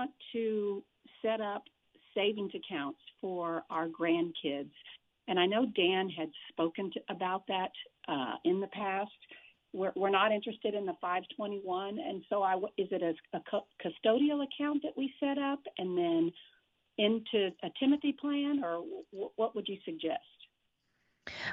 want to set up savings accounts for our grandkids. And I know Dan had spoken about that in the past. We're not interested in the 521, and so is it a custodial account that we set up and then into a Timothy plan, or what would you suggest?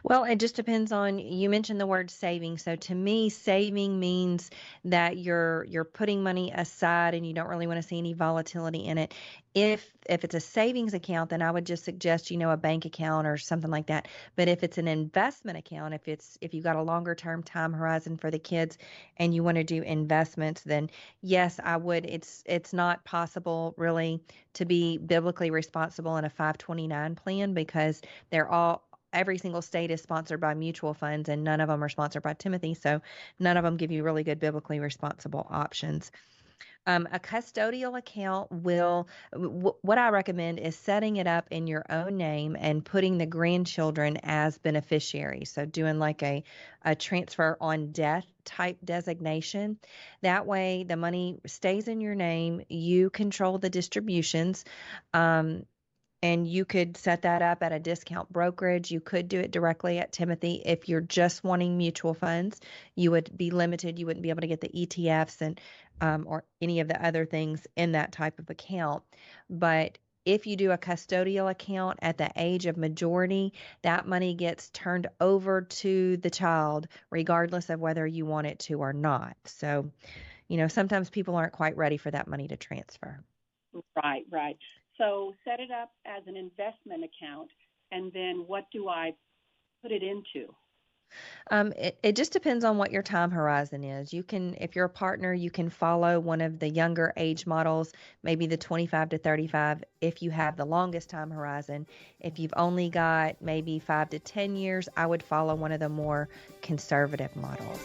Well, it just depends on, you mentioned the word saving. So to me, saving means that you're putting money aside and you don't really want to see any volatility in it. If it's a savings account, then I would just suggest, a bank account or something like that. But if it's an investment account, if you've got a longer term time horizon for the kids and you want to do investments, then yes, I would. It's not possible really to be biblically responsible in a 529 plan because they're all every single state is sponsored by mutual funds and none of them are sponsored by Timothy. So none of them give you really good biblically responsible options. A custodial account what I recommend is setting it up in your own name and putting the grandchildren as beneficiaries. So doing like a transfer on death type designation. That way the money stays in your name. You control the distributions. And you could set that up at a discount brokerage. You could do it directly at Timothy. If you're just wanting mutual funds, you would be limited. You wouldn't be able to get the ETFs and or any of the other things in that type of account. But if you do a custodial account at the age of majority, that money gets turned over to the child, regardless of whether you want it to or not. So, sometimes people aren't quite ready for that money to transfer. Right, right. So set it up as an investment account, and then what do I put it into? It just depends on what your time horizon is. If you're a partner, you can follow one of the younger age models, maybe the 25 to 35, if you have the longest time horizon. If you've only got maybe 5 to 10 years, I would follow one of the more conservative models.